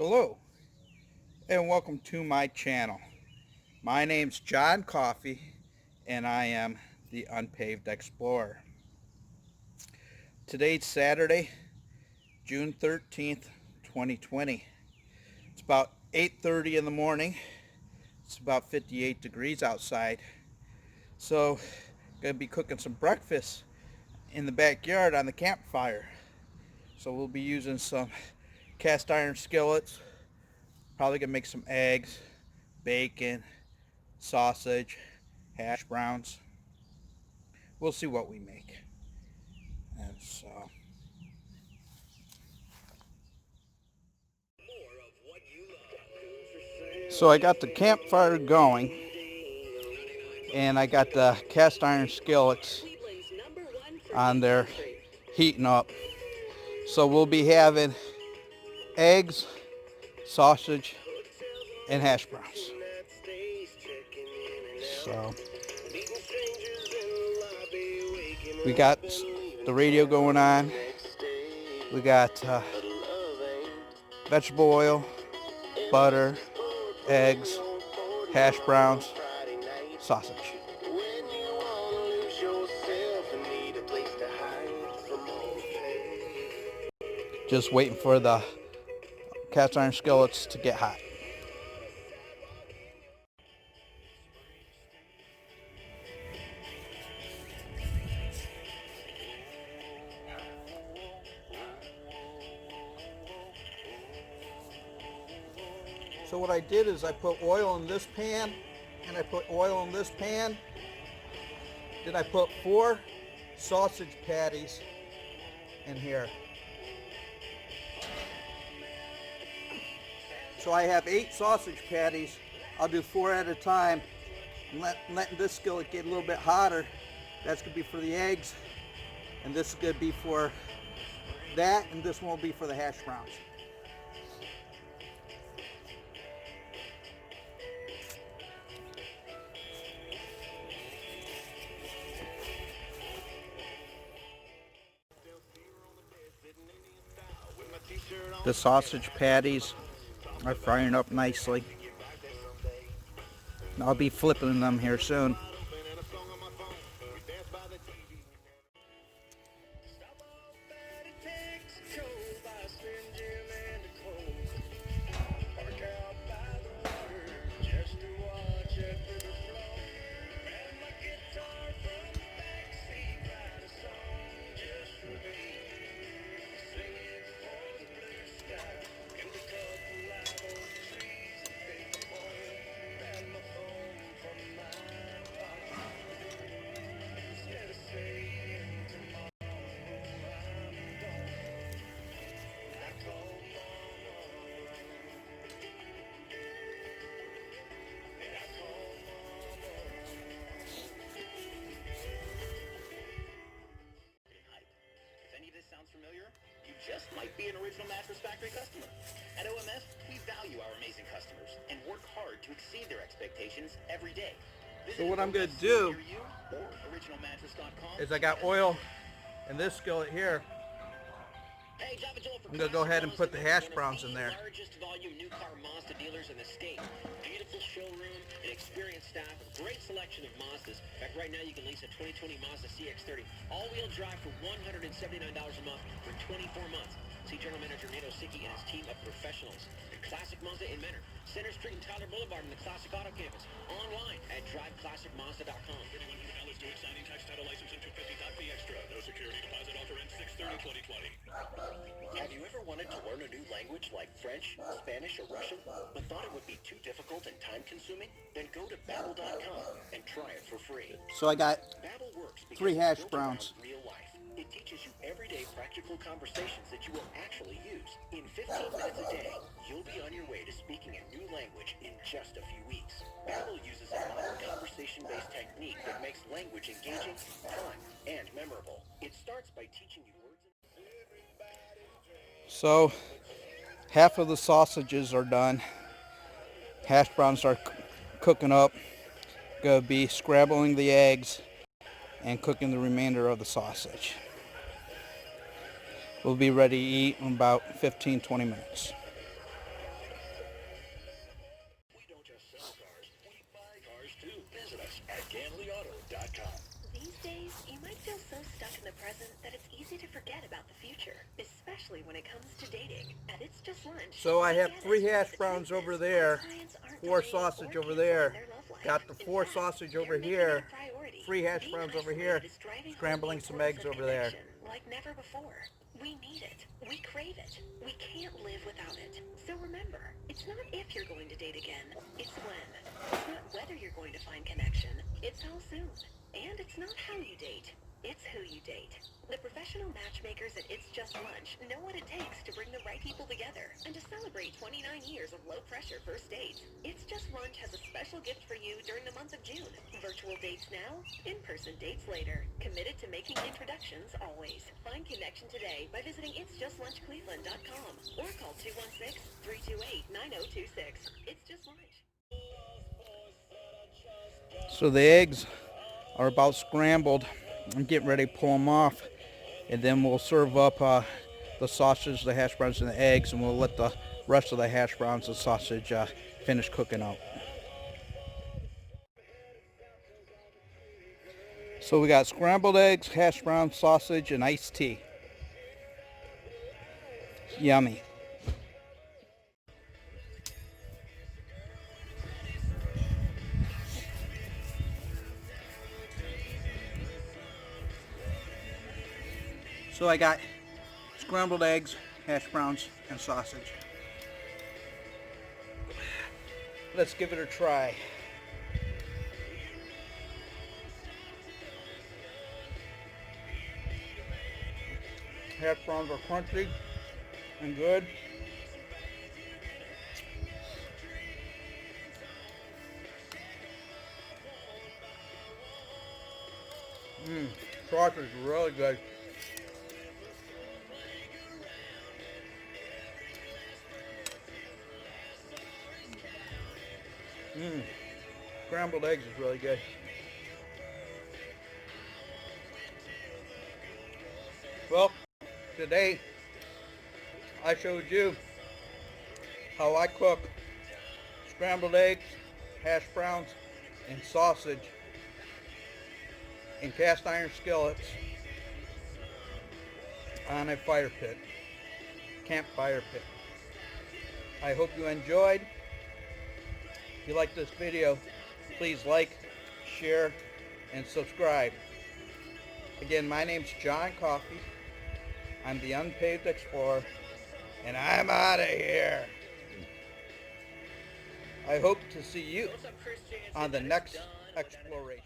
Hello and welcome to my channel. My name's John Coffey and I am the Unpaved Explorer. Today's Saturday, June 13th, 2020. It's about 8:30 in the morning. It's about 58 degrees outside. So, gonna be cooking some breakfast in the backyard on the campfire. So we'll be using some cast iron skillets. Probably gonna make some eggs, bacon, sausage, hash browns. We'll see what we make. And so I got the campfire going and I got the cast iron skillets on there heating up. So we'll be having eggs, sausage, and hash browns. So we got the radio going on. We got vegetable oil, butter, eggs, hash browns, sausage. Just waiting for the cast iron skillets to get hot. So what I did is I put oil in this pan, and I put oil in this pan. Then I put 4 sausage patties in here. So I have 8 sausage patties. I'll do 4 at a time. And letting this skillet get a little bit hotter. That's gonna be for the eggs, and this is gonna be for that, and this one will be for the hash browns. The sausage patties are frying up nicely. I'll be flipping them here soon. Familiar? You just might be an Original Mattress Factory customer. At OMF, we value our amazing customers and work hard to exceed their expectations every day. So what I'm going to do is I got oil in this skillet here. I'm going to go ahead and put the hash browns in there. Largest volume new car Mazda dealers in the state. Beautiful showroom, an experienced staff, a great selection of Mazdas. In fact, right now you can lease a 2020 Mazda CX-30 all-wheel drive for $179 a month for 24 months. See General Manager Nato Sicki and his team of professionals. Classic Mazda in Menor, Center Street and Tyler Boulevard in the Classic Auto Campus. Online at driveclassicmazda.com. Anyone who can do it, signing tax title license and 250 fee extra. No security deposit offer ends 6/30/2020. Have you ever wanted to learn a new language like French, Spanish, or Russian, but thought it would be too difficult and time-consuming? Then go to Babbel.com and try it for free. So I got Babbel works 3 hash browns. real life. It teaches you everyday practical conversations that you will actually use. In 15 minutes a day, you'll be on your way to speaking a new language in just a few weeks. Babbel uses a modern conversation-based technique that makes language engaging, fun, and memorable. It starts by teaching you words. So half of the sausages are done. Hash browns are cooking up. Gonna be scrambling the eggs and cooking the remainder of the sausage. We'll be ready to eat in about 15-20 minutes. present that it's easy to forget about the future, especially when it comes to dating. At It's Just Lunch. So I we have get 3 it. hash The browns truth over is, there, our clients aren't 4 delaying sausage or over canceling there, their love life. got the In 4 fact, sausage they're over making it here, a priority. 3 hash Being browns over isolated here, is driving home scrambling the some importance eggs of over there. connection like never before. We need it. We crave it. We can't live without it. So remember, it's not if you're going to date again, it's when. It's not whether you're going to find connection, it's how soon. And it's not how you date, it's who you date. The professional matchmakers at It's Just Lunch know what it takes to bring the right people together and to celebrate 29 years of low-pressure first dates. It's Just Lunch has a special gift for you during the month of June. Virtual dates now, in-person dates later. Committed to making introductions always. Find connection today by visiting itsjustlunchcleveland.com or call 216-328-9026. It's Just Lunch. So the eggs are about scrambled. I'm getting ready to pull them off, and then we'll serve up the sausage, the hash browns, and the eggs, and we'll let the rest of the hash browns and sausage finish cooking out. So we got scrambled eggs, hash browns, sausage, and iced tea. Yummy. So I got scrambled eggs, hash browns, and sausage. Let's give it a try. Hash browns are crunchy and good. Sausage is really good. Scrambled eggs is really good. Well, today I showed you how I cook scrambled eggs, hash browns, and sausage in cast iron skillets on a fire pit, campfire pit. I hope you enjoyed. If you like this video, please like, share, and subscribe. Again, my name's John Coffey. I'm the Unpaved Explorer, and I'm out of here. I hope to see you on the next exploration.